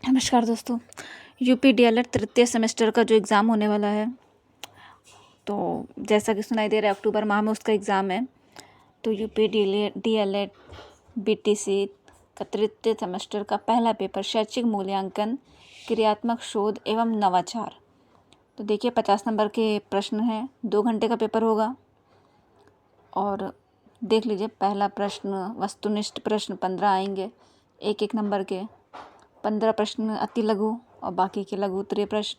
नमस्कार दोस्तों। UP DElEd तृतीय सेमेस्टर का जो एग्ज़ाम होने वाला है, तो जैसा कि सुनाई दे रहा है अक्टूबर माह में उसका एग्ज़ाम है। तो यूपी डीएलएड बीटीसी का तृतीय सेमेस्टर का पहला पेपर शैक्षिक मूल्यांकन, क्रियात्मक शोध एवं नवाचार। तो देखिए 50 नंबर के प्रश्न हैं, 2 घंटे का पेपर होगा। और देख लीजिए, पहला प्रश्न वस्तुनिष्ठ प्रश्न 15 आएंगे, एक नंबर के। 15 प्रश्न अति लघु और बाकी के लघु उत्तरीय प्रश्न।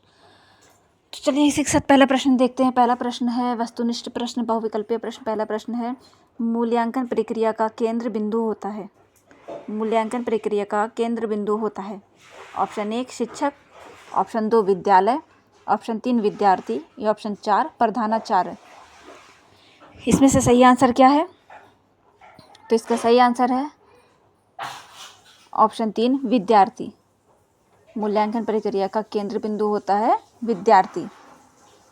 तो चलिए इसी के साथ पहला प्रश्न देखते हैं। पहला प्रश्न है वस्तुनिष्ठ प्रश्न, बहुविकल्पीय प्रश्न। पहला प्रश्न है, मूल्यांकन प्रक्रिया का केंद्र बिंदु होता है। मूल्यांकन प्रक्रिया का केंद्र बिंदु होता है। ऑप्शन 1 शिक्षक, ऑप्शन 2 विद्यालय, ऑप्शन 3 विद्यार्थी या ऑप्शन 4 प्रधानाचार्य। इसमें से सही आंसर क्या है? तो इसका सही आंसर है ऑप्शन 3 विद्यार्थी। मूल्यांकन प्रक्रिया का केंद्र बिंदु होता है विद्यार्थी।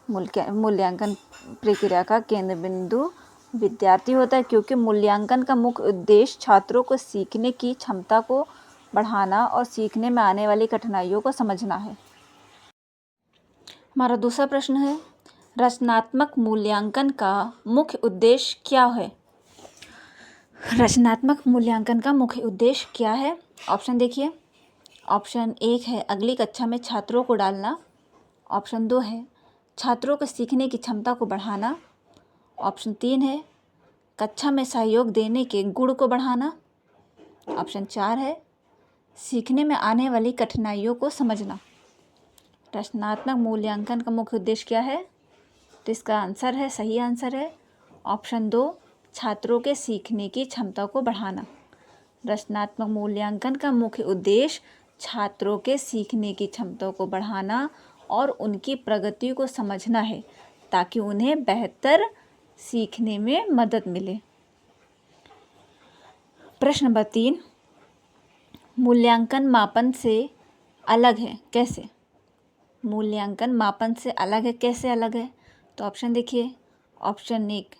मूल्यांकन प्रक्रिया का केंद्र बिंदु विद्यार्थी होता है, क्योंकि मूल्यांकन का मुख्य उद्देश्य छात्रों को सीखने की क्षमता को बढ़ाना और सीखने में आने वाली कठिनाइयों को समझना है। हमारा दूसरा प्रश्न है, रचनात्मक मूल्यांकन का मुख्य उद्देश्य क्या है? रचनात्मक मूल्यांकन का मुख्य उद्देश्य क्या है? ऑप्शन देखिए। ऑप्शन 1 है अगली कक्षा में छात्रों को डालना। ऑप्शन 2 है छात्रों को सीखने की क्षमता को बढ़ाना। ऑप्शन 3 है कक्षा में सहयोग देने के गुण को बढ़ाना। ऑप्शन 4 है सीखने में आने वाली कठिनाइयों को समझना। रचनात्मक मूल्यांकन का मुख्य उद्देश्य क्या है? तो इसका आंसर है, सही आंसर है ऑप्शन 2 छात्रों के सीखने की क्षमता को बढ़ाना। रचनात्मक मूल्यांकन का मुख्य उद्देश्य छात्रों के सीखने की क्षमता को बढ़ाना और उनकी प्रगति को समझना है, ताकि उन्हें बेहतर सीखने में मदद मिले। प्रश्न नंबर 3, मूल्यांकन मापन से अलग है, कैसे? मूल्यांकन मापन से अलग है, कैसे अलग है? तो ऑप्शन देखिए। ऑप्शन 1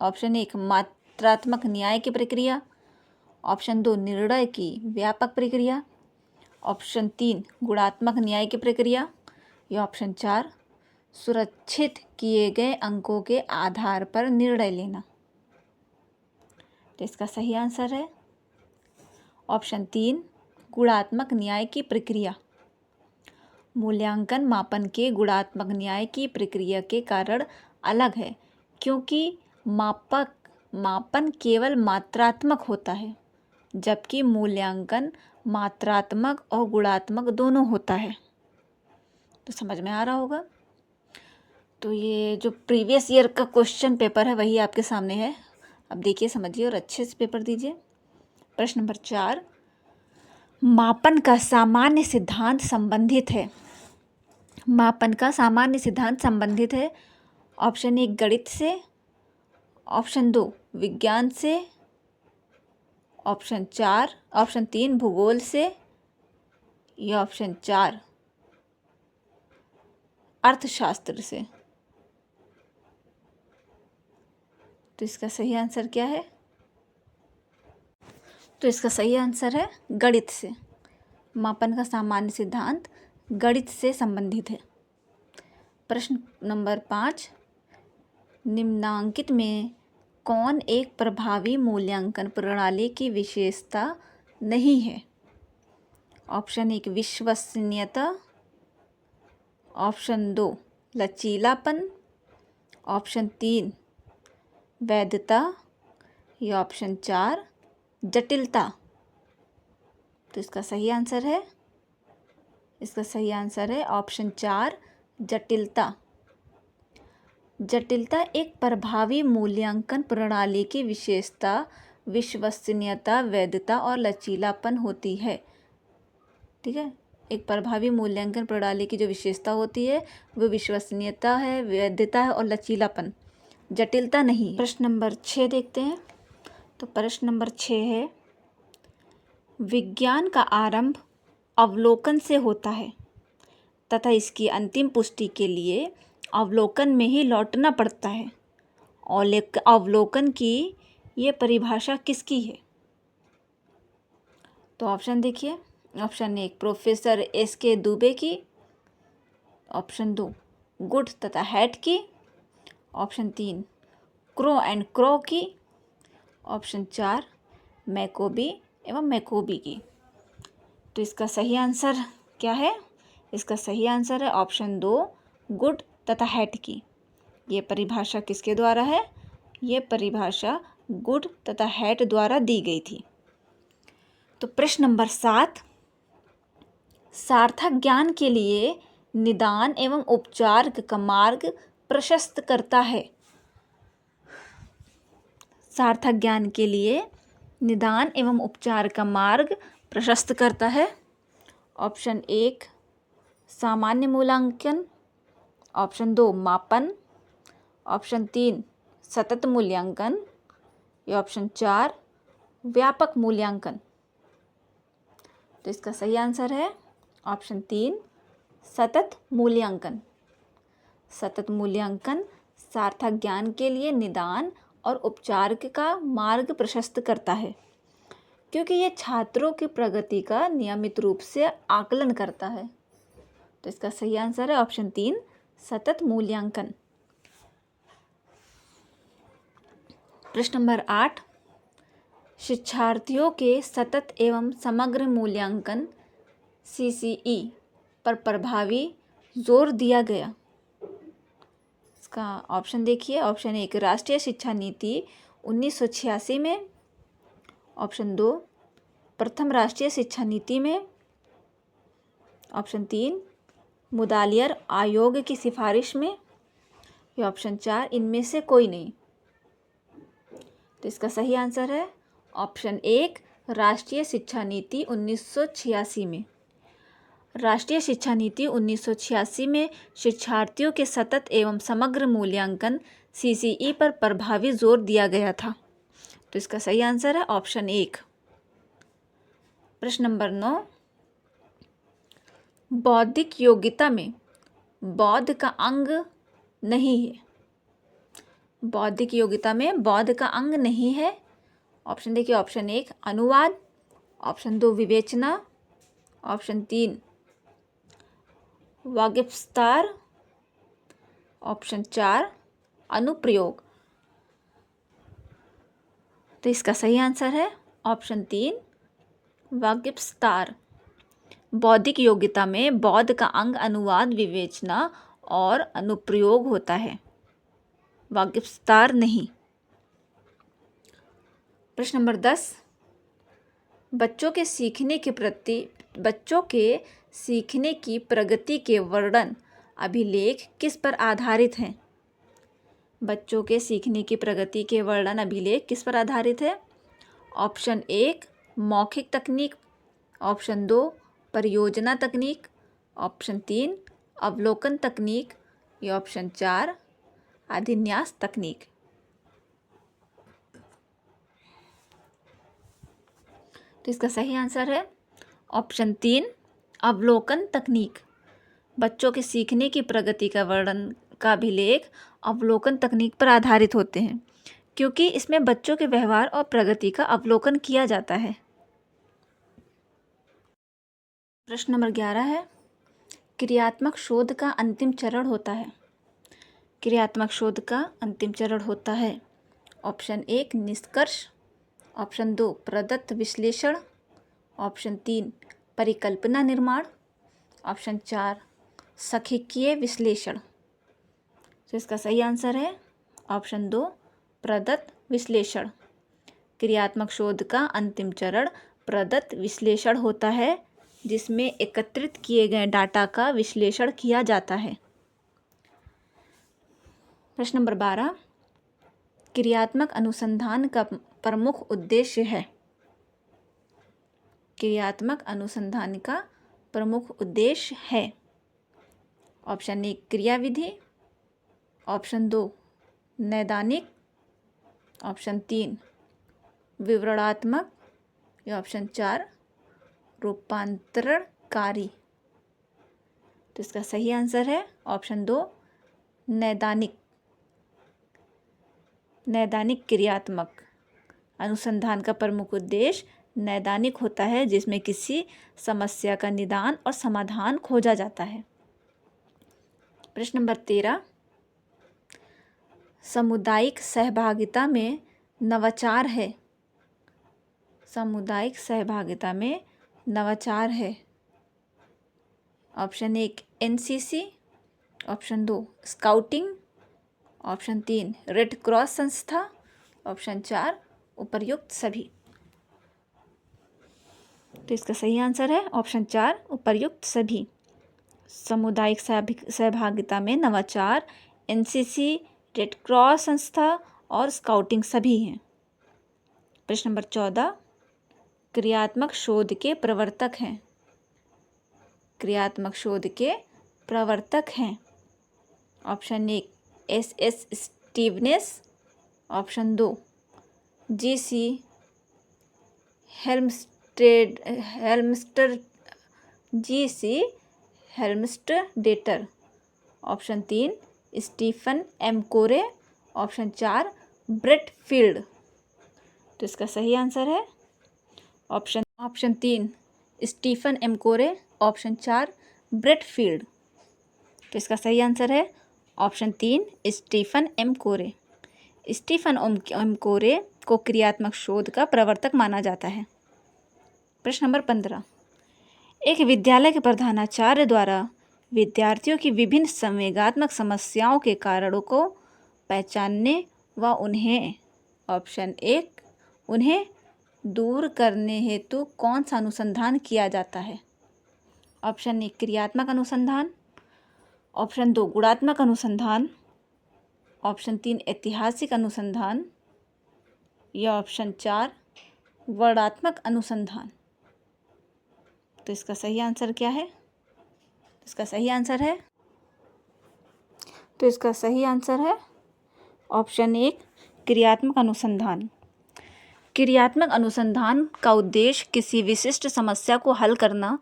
ऑप्शन 1 मात्रात्मक न्याय की प्रक्रिया। ऑप्शन 2 निर्णय की व्यापक प्रक्रिया। ऑप्शन 3 गुणात्मक न्याय की प्रक्रिया या ऑप्शन 4 सुरक्षित किए गए अंकों के आधार पर निर्णय लेना। तो इसका सही आंसर है ऑप्शन 3 गुणात्मक न्याय की प्रक्रिया। मूल्यांकन मापन के गुणात्मक न्याय की प्रक्रिया के कारण अलग है, क्योंकि मापन केवल मात्रात्मक होता है, जबकि मूल्यांकन मात्रात्मक और गुणात्मक दोनों होता है। तो समझ में आ रहा होगा। तो ये जो प्रीवियस ईयर का क्वेश्चन पेपर है वही आपके सामने है। अब देखिए, समझिए और अच्छे से पेपर दीजिए। प्रश्न नंबर 4, मापन का सामान्य सिद्धांत संबंधित है। मापन का सामान्य सिद्धांत संबंधित है। ऑप्शन 1 गणित से, ऑप्शन 2 विज्ञान से, ऑप्शन 3 भूगोल से या ऑप्शन 4 अर्थशास्त्र से। तो इसका सही आंसर क्या है? तो इसका सही आंसर है गणित से। मापन का सामान्य सिद्धांत गणित से संबंधित है। प्रश्न नंबर 5, निम्नांकित में कौन एक प्रभावी मूल्यांकन प्रणाली की विशेषता नहीं है? ऑप्शन 1 विश्वसनीयता, ऑप्शन 2 लचीलापन, ऑप्शन 3 वैधता या ऑप्शन 4 जटिलता। तो इसका सही आंसर है ऑप्शन 4 जटिलता। जटिलता एक प्रभावी मूल्यांकन प्रणाली की विशेषता विश्वसनीयता, वैधता और लचीलापन होती है। ठीक है, एक प्रभावी मूल्यांकन प्रणाली की जो विशेषता होती है वो विश्वसनीयता है, वैधता है और लचीलापन, जटिलता नहीं। प्रश्न नंबर 6 देखते हैं। तो प्रश्न नंबर 6 है, विज्ञान का आरंभ अवलोकन से होता है तथा इसकी अंतिम पुष्टि के लिए अवलोकन में ही लौटना पड़ता है। अवलोकन की ये परिभाषा किसकी है? तो ऑप्शन देखिए, ऑप्शन 1 प्रोफेसर SK दुबे की, ऑप्शन 2 गुड तथा हैट की, ऑप्शन 3 क्रो एंड क्रो की, ऑप्शन 4 मैकोबी एवं मैकोबी की। तो इसका सही आंसर क्या है? इसका सही आंसर है ऑप्शन 2 गुड तथा हैट की। ये परिभाषा किसके द्वारा है? ये परिभाषा गुड तथा हैट द्वारा दी गई थी। तो प्रश्न नंबर 7, सार्थक ज्ञान के लिए निदान एवं उपचार का मार्ग प्रशस्त करता है। सार्थक ज्ञान के लिए निदान एवं उपचार का मार्ग प्रशस्त करता है। ऑप्शन 1 सामान्य मूल्यांकन, ऑप्शन 2 मापन, ऑप्शन 3 सतत मूल्यांकन या ऑप्शन 4 व्यापक मूल्यांकन। तो इसका सही आंसर है ऑप्शन 3 सतत मूल्यांकन। सतत मूल्यांकन सार्थक ज्ञान के लिए निदान और उपचार का मार्ग प्रशस्त करता है, क्योंकि ये छात्रों की प्रगति का नियमित रूप से आकलन करता है। तो इसका सही आंसर है ऑप्शन 3 सतत मूल्यांकन। प्रश्न नंबर 8, शिक्षार्थियों के सतत एवं समग्र मूल्यांकन CCE पर प्रभावी जोर दिया गया। इसका ऑप्शन देखिए, ऑप्शन 1 राष्ट्रीय शिक्षा नीति 1986 में, ऑप्शन 2 प्रथम राष्ट्रीय शिक्षा नीति में, ऑप्शन 3 मुदालियर आयोग की सिफारिश में या ऑप्शन 4 इनमें से कोई नहीं। तो इसका सही आंसर है ऑप्शन 1 राष्ट्रीय शिक्षा नीति 1986 में। राष्ट्रीय शिक्षा नीति 1986 में शिक्षार्थियों के सतत एवं समग्र मूल्यांकन CCE पर प्रभावी जोर दिया गया था। तो इसका सही आंसर है ऑप्शन 1। प्रश्न नंबर 9, बौद्धिक योग्यता में बौद्ध का अंग नहीं है। बौद्धिक योग्यता में बौद्ध का अंग नहीं है। ऑप्शन देखिए, ऑप्शन 1 अनुवाद, ऑप्शन 2 विवेचना, ऑप्शन 3 वागिफ्तार, ऑप्शन 4 अनुप्रयोग। तो इसका सही आंसर है ऑप्शन 3 वागिफ्तार। बौद्धिक योग्यता में बौद्ध का अंग अनुवाद, विवेचना और अनुप्रयोग होता है, वागिफ्तार नहीं। प्रश्न नंबर 10, बच्चों के सीखने की प्रगति के वर्णन अभिलेख किस पर आधारित हैं? बच्चों के सीखने की प्रगति के वर्णन अभिलेख किस पर आधारित है? ऑप्शन 1 मौखिक तकनीक, ऑप्शन 2 परियोजना तकनीक, ऑप्शन 3 अवलोकन तकनीक या ऑप्शन 4 अभिन्यास तकनीक। तो इसका सही आंसर है ऑप्शन 3 अवलोकन तकनीक। बच्चों के सीखने की प्रगति का वर्णन का अभिलेख अवलोकन तकनीक पर आधारित होते हैं, क्योंकि इसमें बच्चों के व्यवहार और प्रगति का अवलोकन किया जाता है। प्रश्न नंबर 11 है, क्रियात्मक शोध का अंतिम चरण होता है। क्रियात्मक शोध का अंतिम चरण होता है ऑप्शन 1 निष्कर्ष, ऑप्शन 2 प्रदत्त विश्लेषण, ऑप्शन 3 परिकल्पना निर्माण, ऑप्शन 4 सांख्यिकीय विश्लेषण। तो इसका सही आंसर है ऑप्शन 2 प्रदत्त विश्लेषण। क्रियात्मक शोध का अंतिम चरण प्रदत्त विश्लेषण होता है, जिसमें एकत्रित किए गए डाटा का विश्लेषण किया जाता है। प्रश्न नंबर 12, क्रियात्मक अनुसंधान का प्रमुख उद्देश्य है। क्रियात्मक अनुसंधान का प्रमुख उद्देश्य है ऑप्शन 1 क्रियाविधि, ऑप्शन 2 नैदानिक, ऑप्शन 3 विवरणात्मक या ऑप्शन 4 रूपांतरणकारी। तो इसका सही आंसर है ऑप्शन 2 नैदानिक। नैदानिक क्रियात्मक अनुसंधान का प्रमुख उद्देश्य नैदानिक होता है जिसमें किसी समस्या का निदान और समाधान खोजा जाता है। प्रश्न नंबर 13, सामुदायिक सहभागिता में नवाचार है। सामुदायिक सहभागिता में नवाचार है। Option 1 NCC, option 2 scouting, option 3 red cross संस्था, ऑप्शन 4 उपर्युक्त सभी। तो इसका सही आंसर है ऑप्शन 4 उपर्युक्त सभी। सामुदायिक सहभागिता में नवाचार एनसीसी, रेड क्रॉस संस्था और स्काउटिंग सभी हैं। प्रश्न नंबर 14, क्रियात्मक शोध के प्रवर्तक हैं। क्रियात्मक शोध के प्रवर्तक हैं। Option 1 S Stevens, option 2 GC. Helmstadter, option 3 Stephen M Corey, option 4 Brett Field. तो इसका सही आंसर है option 3 Stephen M Corey, option 4 Brett Field. तो इसका सही आंसर है option 3 Stephen M Corey. Stephen M Corey को क्रियात्मक शोध का प्रवर्तक माना जाता है। प्रश्न नंबर 15, एक विद्यालय के प्रधानाचार्य द्वारा विद्यार्थियों की विभिन्न संवेगात्मक समस्याओं के कारणों को पहचानने व उन्हें, ऑप्शन 1 उन्हें दूर करने हेतु कौन सा अनुसंधान किया जाता है। ऑप्शन 1 क्रियात्मक अनुसंधान, ऑप्शन 2 गुणात्मक अनुसंधान, ऑप्शन 3 ऐतिहासिक अनुसंधान या ऑप्शन 4 वर्णात्मक अनुसंधान। तो इसका सही आंसर क्या है? इसका सही आंसर है ऑप्शन 1 क्रियात्मक अनुसंधान। क्रियात्मक अनुसंधान का उद्देश्य किसी विशिष्ट समस्या को हल करना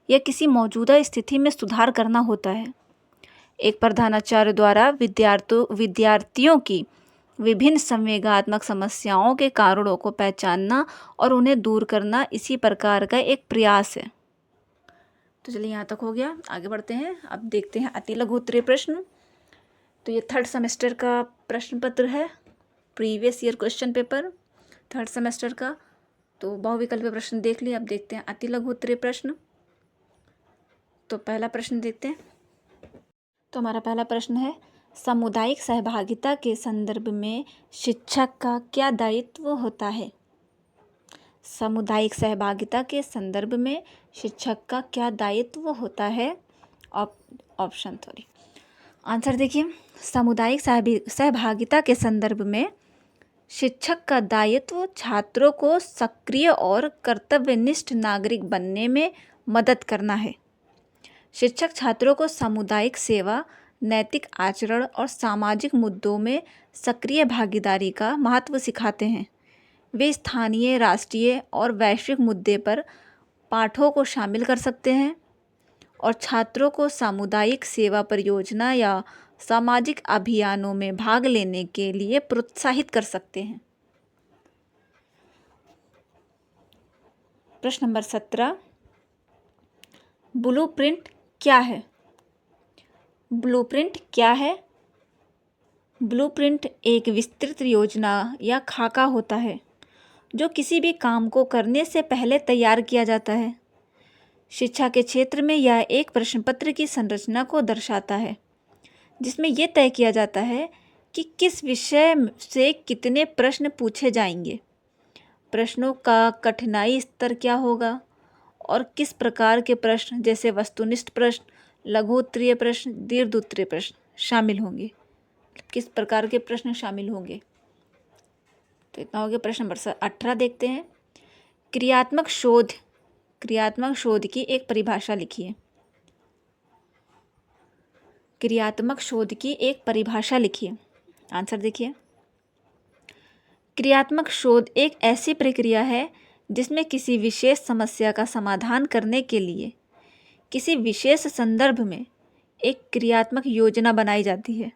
या किसी मौजूदा स्थिति में सुधार करना होता है। एक प्रधानाचार्य द्वारा विद्यार्थियों की विभिन्न संवेगात्मक समस्याओं के कारणों को पहचानना और उन्हें दूर करना इसी प्रकार का एक प्रयास है। तो चलिए यहाँ तक हो गया, आगे बढ़ते हैं। अब देखते हैं अति लघु उत्तरीय प्रश्न। तो ये 3rd सेमेस्टर का प्रश्न पत्र है, previous year question paper 3rd semester का। तो बहुविकल्पीय प्रश्न देख लिए, अब देखते हैं अति लघु उत्तरीय प्रश्न। तो पहला प्रश्न देखते हैं। तो हमारा पहला प्रश्न है, सामुदायिक सहभागिता के संदर्भ में शिक्षक का क्या दायित्व होता है। सामुदायिक सहभागिता के संदर्भ में शिक्षक का क्या दायित्व होता है। आंसर देखिए, सामुदायिक सहभागिता के संदर्भ में शिक्षक का दायित्व छात्रों को सक्रिय और कर्तव्यनिष्ठ नागरिक बनने में मदद करना है। शिक्षक छात्रों को सामुदायिक सेवा, नैतिक आचरण और सामाजिक मुद्दों में सक्रिय भागीदारी का महत्व सिखाते हैं। वे स्थानीय, राष्ट्रीय और वैश्विक मुद्दे पर पाठों को शामिल कर सकते हैं और छात्रों को सामुदायिक सेवा परियोजना या सामाजिक अभियानों में भाग लेने के लिए प्रोत्साहित कर सकते हैं। प्रश्न नंबर 17, ब्लूप्रिंट क्या है। ब्लूप्रिंट क्या है? ब्लूप्रिंट एक विस्तृत योजना या खाका होता है जो किसी भी काम को करने से पहले तैयार किया जाता है। शिक्षा के क्षेत्र में यह एक प्रश्न पत्र की संरचना को दर्शाता है जिसमें यह तय किया जाता है कि किस विषय से कितने प्रश्न पूछे जाएंगे, प्रश्नों का कठिनाई स्तर क्या होगा और किस प्रकार के प्रश्न जैसे वस्तुनिष्ठ प्रश्न, लघु उत्तरीय प्रश्न, दीर्घ उत्तरीय प्रश्न शामिल होंगे। किस प्रकार के प्रश्न शामिल होंगे। तो इतना हो गया। प्रश्न नंबर 18 देखते हैं। क्रियात्मक शोध की एक परिभाषा लिखिए। क्रियात्मक शोध की एक परिभाषा लिखिए। आंसर देखिए, क्रियात्मक शोध एक ऐसी प्रक्रिया है जिसमें किसी विशेष समस्या का समाधान करने के लिए किसी विशेष संदर्भ में एक क्रियात्मक योजना बनाई जाती है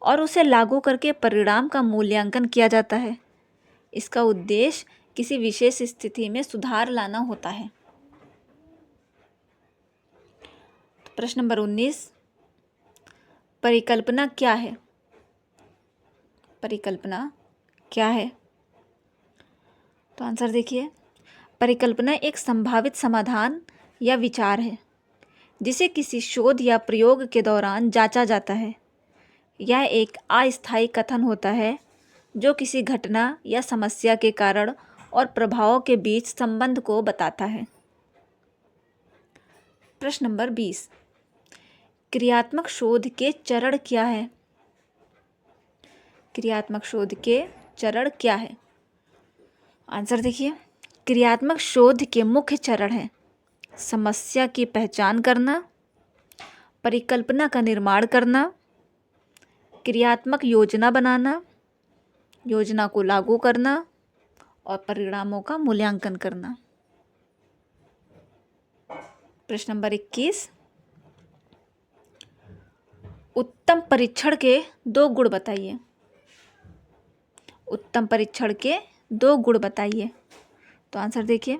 और उसे लागू करके परिणाम का मूल्यांकन किया जाता है। इसका उद्देश्य किसी विशेष स्थिति में सुधार लाना होता है। प्रश्न नंबर 19, परिकल्पना क्या है? परिकल्पना क्या है? तो आंसर देखिए, परिकल्पना एक संभावित समाधान या विचार है जिसे किसी शोध या प्रयोग के दौरान जांचा जाता है। यह एक अस्थायी कथन होता है जो किसी घटना या समस्या के कारण और प्रभाव के बीच संबंध को बताता है। प्रश्न नंबर 20, क्रियात्मक शोध के चरण क्या है? क्रियात्मक शोध के चरण क्या है? आंसर देखिए, क्रियात्मक शोध के मुख्य चरण हैं समस्या की पहचान करना, परिकल्पना का निर्माण करना, क्रियात्मक योजना बनाना, योजना को लागू करना और परिणामों का मूल्यांकन करना। प्रश्न नंबर 21, उत्तम परीक्षण के 2 गुण बताइए। उत्तम परीक्षण के 2 गुण बताइए। तो आंसर देखिए,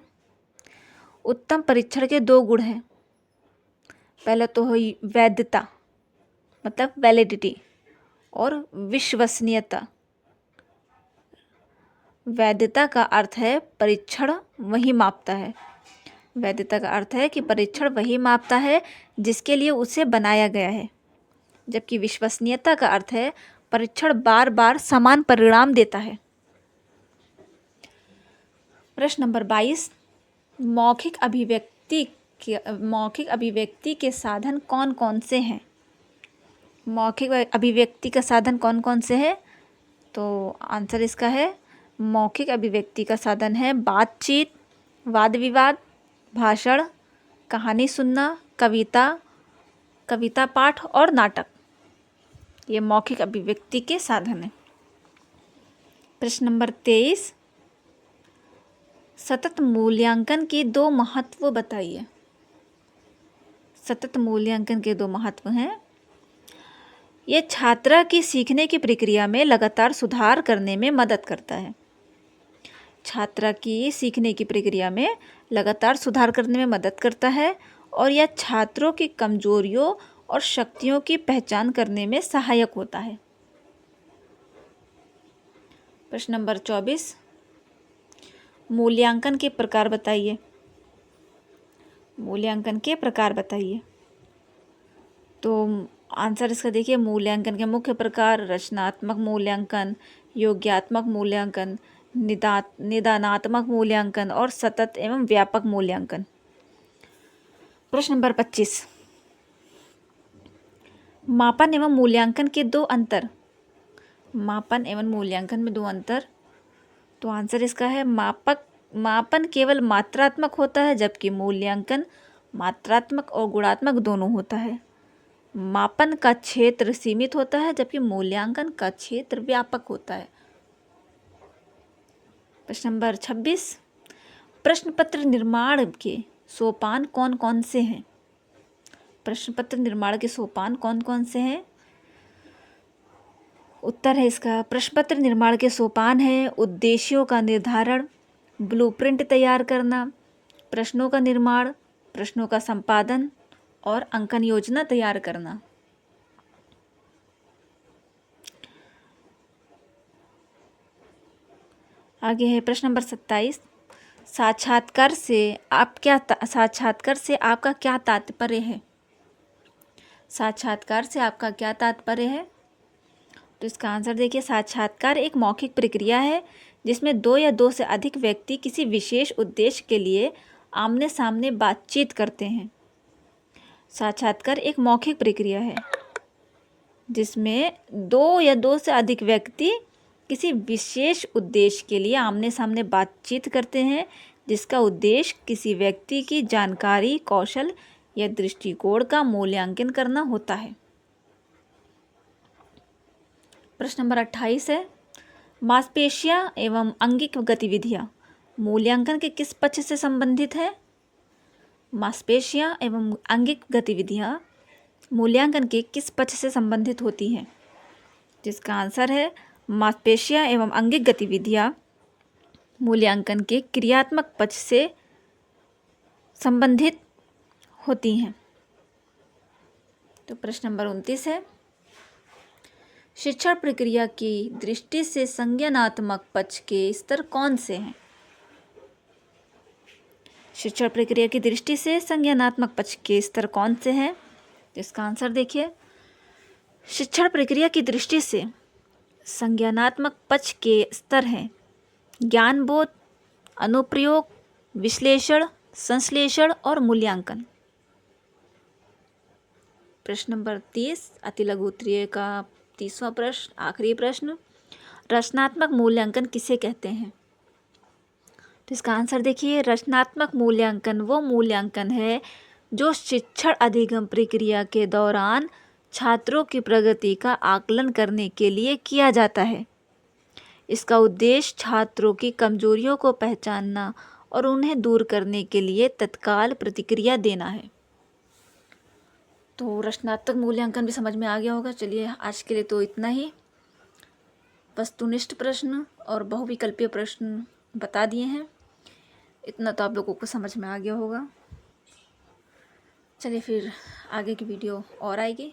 उत्तम परीक्षण के 2 गुण हैं। पहले तो हुई वैधता, मतलब वैलिडिटी, और विश्वसनीयता। वैधता का अर्थ है परीक्षण वही मापता है। वैधता का अर्थ है कि परीक्षण वही मापता है जिसके लिए उसे बनाया गया है, जबकि विश्वसनीयता का अर्थ है परीक्षण बार बार समान परिणाम देता है। प्रश्न नंबर 22, मौखिक अभिव्यक्ति के साधन कौन कौन से हैं? मौखिक अभिव्यक्ति का साधन कौन कौन से हैं? तो आंसर इसका है, मौखिक अभिव्यक्ति का साधन है बातचीत, वाद विवाद, भाषण, कहानी सुनना, कविता पाठ और नाटक। ये मौखिक अभिव्यक्ति के साधन हैं। प्रश्न नंबर 23, सतत मूल्यांकन के 2 महत्व बताइए। सतत मूल्यांकन के 2 महत्व हैं। ये छात्र की सीखने की प्रक्रिया में लगातार सुधार करने में मदद करता है। छात्र की सीखने की प्रक्रिया में लगातार सुधार करने में मदद करता है और यह छात्रों की कमजोरियों और शक्तियों की पहचान करने में सहायक होता है। प्रश्न नंबर 24, मूल्यांकन के प्रकार बताइए। मूल्यांकन के प्रकार बताइए। तो आंसर इसका देखिए, मूल्यांकन के मुख्य प्रकार रचनात्मक मूल्यांकन, योग्यात्मक मूल्यांकन, निदानात्मक मूल्यांकन और सतत एवं व्यापक मूल्यांकन। प्रश्न नंबर 25, मापन एवं मूल्यांकन के 2 अंतर। मापन एवं मूल्यांकन में 2 अंतर। तो आंसर इसका है, मापन केवल मात्रात्मक होता है जबकि मूल्यांकन मात्रात्मक और गुणात्मक दोनों होता है। मापन का क्षेत्र सीमित होता है जबकि मूल्यांकन का क्षेत्र व्यापक होता है। प्रश्न नंबर 26, प्रश्न पत्र निर्माण के सोपान कौन कौन से हैं? प्रश्न पत्र निर्माण के सोपान कौन कौन से हैं? उत्तर है इसका, प्रश्न पत्र निर्माण के सोपान है उद्देश्यों का निर्धारण, ब्लूप्रिंट तैयार करना, प्रश्नों का निर्माण, प्रश्नों का संपादन और अंकन योजना तैयार करना। आगे है प्रश्न नंबर 27, साक्षात्कार से आपका क्या तात्पर्य है? साक्षात्कार से आपका क्या तात्पर्य है? तो इसका आंसर देखिए, साक्षात्कार एक मौखिक प्रक्रिया है जिसमें 2 या 2 से अधिक व्यक्ति किसी विशेष उद्देश्य के लिए आमने सामने बातचीत करते हैं। साक्षात्कार एक मौखिक प्रक्रिया है जिसमें 2 या 2 से अधिक व्यक्ति किसी विशेष उद्देश्य के लिए आमने सामने बातचीत करते हैं, जिसका उद्देश्य किसी व्यक्ति की जानकारी, कौशल या दृष्टिकोण का मूल्यांकन करना होता है। प्रश्न नंबर 28 है, मांसपेशियां एवं अंगिक गतिविधियां मूल्यांकन के किस पक्ष से संबंधित है? मांसपेशियां एवं अंगिक गतिविधियां मूल्यांकन के किस पक्ष से संबंधित होती हैं? जिसका आंसर है, मांसपेशियां एवं अंगिक गतिविधियां मूल्यांकन के क्रियात्मक पक्ष से संबंधित होती हैं। तो प्रश्न नंबर 29 है, शिक्षण प्रक्रिया की दृष्टि से संज्ञानात्मक पक्ष के स्तर कौन से हैं? शिक्षण प्रक्रिया की दृष्टि से संज्ञानात्मक पक्ष के स्तर कौन से हैं? तो इसका आंसर देखिए, शिक्षण प्रक्रिया की दृष्टि से संज्ञानात्मक पक्ष के स्तर हैं ज्ञानबोध, अनुप्रयोग, विश्लेषण, संश्लेषण और मूल्यांकन। प्रश्न नंबर 30, अति लघु उत्तरीय का 30वां प्रश्न, आखिरी प्रश्न, रचनात्मक मूल्यांकन किसे कहते हैं? तो इसका आंसर देखिए, रचनात्मक मूल्यांकन वो मूल्यांकन है जो शिक्षण अधिगम प्रक्रिया के दौरान छात्रों की प्रगति का आकलन करने के लिए किया जाता है। इसका उद्देश्य छात्रों की कमजोरियों को पहचानना और उन्हें दूर करने के लिए तत्काल प्रतिक्रिया देना है। तो रचनात्मक मूल्यांकन भी समझ में आ गया होगा। चलिए आज के लिए तो इतना ही। वस्तुनिष्ठ प्रश्न और बहुविकल्पीय प्रश्न बता दिए हैं, इतना तो आप लोगों को समझ में आ गया होगा। चलिए फिर आगे की वीडियो और आएगी।